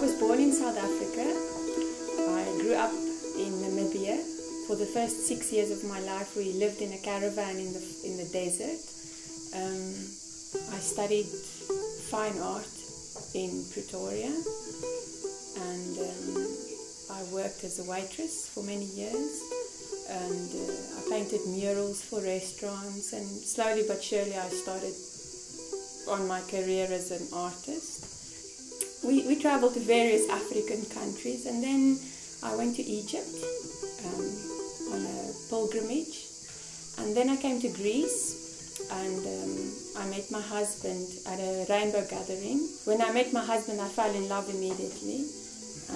was born in South Africa. I grew up in Namibia. For the first 6 years of my life, we lived in a caravan in the desert. I studied fine art in Pretoria, and I worked as a waitress for many years, and I painted murals for restaurants, and slowly but surely I started on my career as an artist. We traveled to various African countries, and then I went to Egypt on a pilgrimage, and then I came to Greece, and I met my husband at a rainbow gathering. When I met my husband, I fell in love immediately,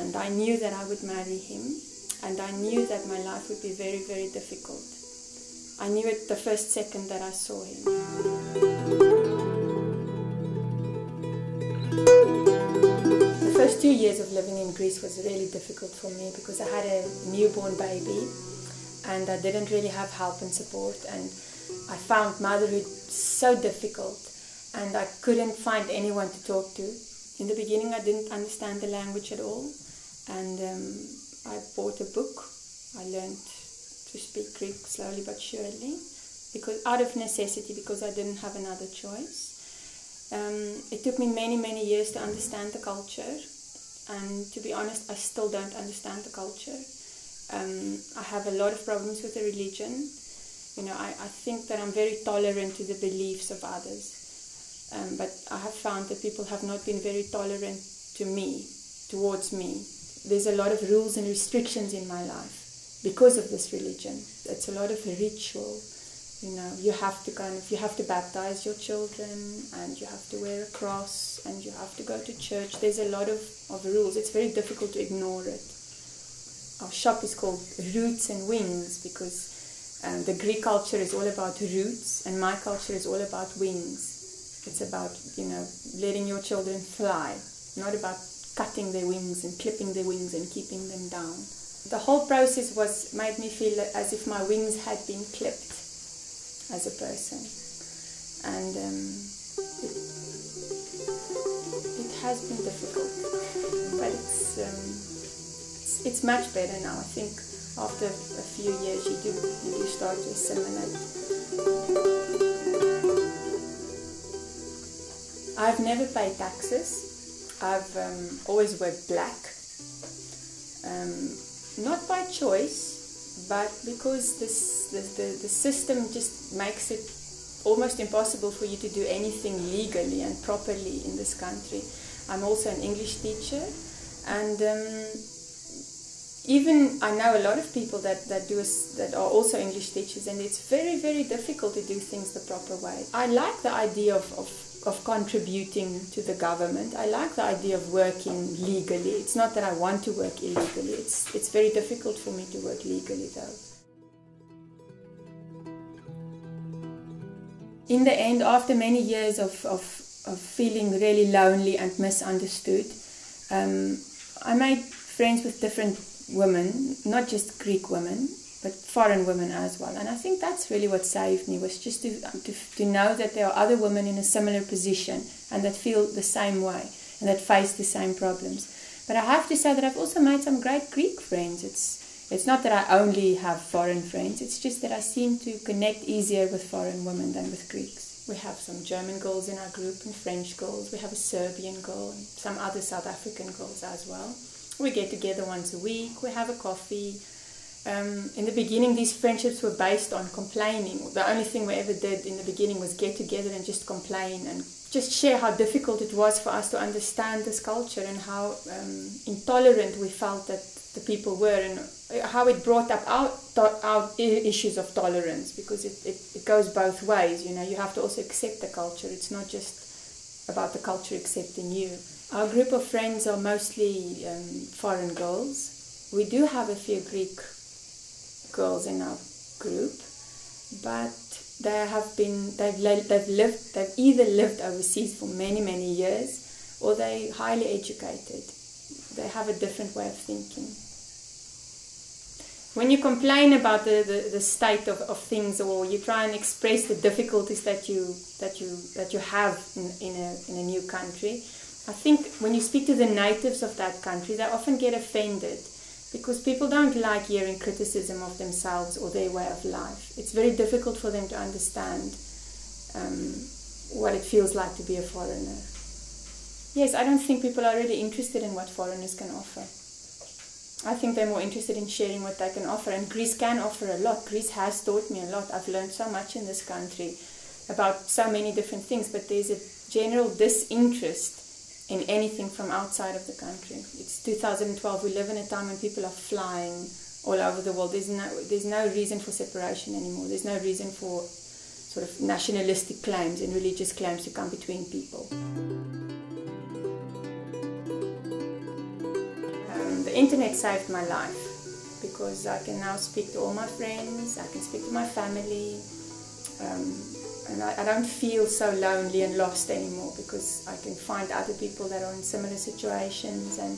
and I knew that I would marry him, and I knew that my life would be very, very difficult. I knew it the first second that I saw him. The first 2 years of living in Greece was really difficult for me because I had a newborn baby and I didn't really have help and support, and I found motherhood so difficult and I couldn't find anyone to talk to. In the beginning I didn't understand the language at all, and I bought a book. I learned to speak Greek slowly but surely, because out of necessity, because I didn't have another choice. It took me many, many years to understand the culture, and to be honest, I still don't understand the culture. I have a lot of problems with the religion. You know, I think that I'm very tolerant to the beliefs of others, but I have found that people have not been very tolerant to me, towards me. There's a lot of rules and restrictions in my life because of this religion. It's a lot of ritual. You know, you have to baptize your children, and you have to wear a cross, and you have to go to church. There's a lot of rules. It's very difficult to ignore it. Our shop is called Roots and Wings because the Greek culture is all about roots, and my culture is all about wings. It's about, you know, letting your children fly, not about cutting their wings and clipping their wings and keeping them down. The whole process made me feel as if my wings had been clipped as a person, and it has been difficult, but it's much better now. I think after a few years you do start to assimilate. I've never paid taxes. I've always worked black, not by choice, but because the system just makes it almost impossible for you to do anything legally and properly in this country. I'm also an English teacher, and even I know a lot of people that are also English teachers, and it's very, very difficult to do things the proper way. I like the idea of contributing to the government. I like the idea of working legally. It's not that I want to work illegally. It's very difficult for me to work legally though. In the end, after many years of feeling really lonely and misunderstood, I made friends with different women, not just Greek women, but foreign women as well. And I think that's really what saved me, was just to know that there are other women in a similar position and that feel the same way and that face the same problems. But I have to say that I've also made some great Greek friends. It's not that I only have foreign friends, it's just that I seem to connect easier with foreign women than with Greeks. We have some German girls in our group and French girls. We have a Serbian girl and some other South African girls as well. We get together once a week, we have a coffee. In the beginning, these friendships were based on complaining. The only thing we ever did in the beginning was get together and just complain and just share how difficult it was for us to understand this culture and how intolerant we felt that the people were, and how it brought up our issues of tolerance, because it goes both ways. You know, you have to also accept the culture. It's not just about the culture accepting you. Our group of friends are mostly foreign girls. We do have a few Greek girls in our group, but they've either lived overseas for many, many years, or they're highly educated. They have a different way of thinking. When you complain about the state of things, or you try and express the difficulties that you have in a new country, I think when you speak to the natives of that country, they often get offended because people don't like hearing criticism of themselves or their way of life. It's very difficult for them to understand what it feels like to be a foreigner. Yes, I don't think people are really interested in what foreigners can offer. I think they're more interested in sharing what they can offer, and Greece can offer a lot. Greece has taught me a lot. I've learned so much in this country about so many different things, but there's a general disinterest in anything from outside of the country. It's 2012. We live in a time when people are flying all over the world. There's no reason for separation anymore. There's no reason for sort of nationalistic claims and religious claims to come between people. The internet saved my life because I can now speak to all my friends, I can speak to my family, and I don't feel so lonely and lost anymore because I can find other people that are in similar situations, and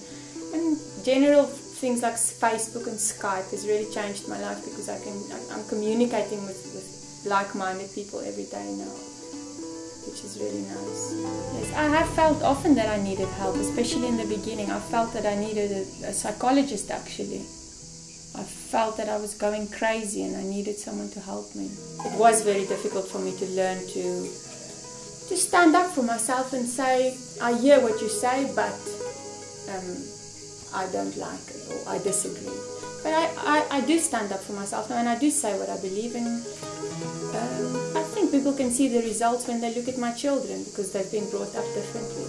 general things like Facebook and Skype has really changed my life because I'm communicating with like-minded people every day now, which is really nice. Yes, I have felt often that I needed help, especially in the beginning. I felt that I needed a psychologist actually. I felt that I was going crazy and I needed someone to help me. It was very difficult for me to learn to stand up for myself and say, I hear what you say, but I don't like it or I disagree. But I do stand up for myself now and I do say what I believe in. I think people can see the results when they look at my children because they've been brought up differently.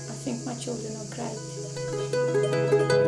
I think my children are great.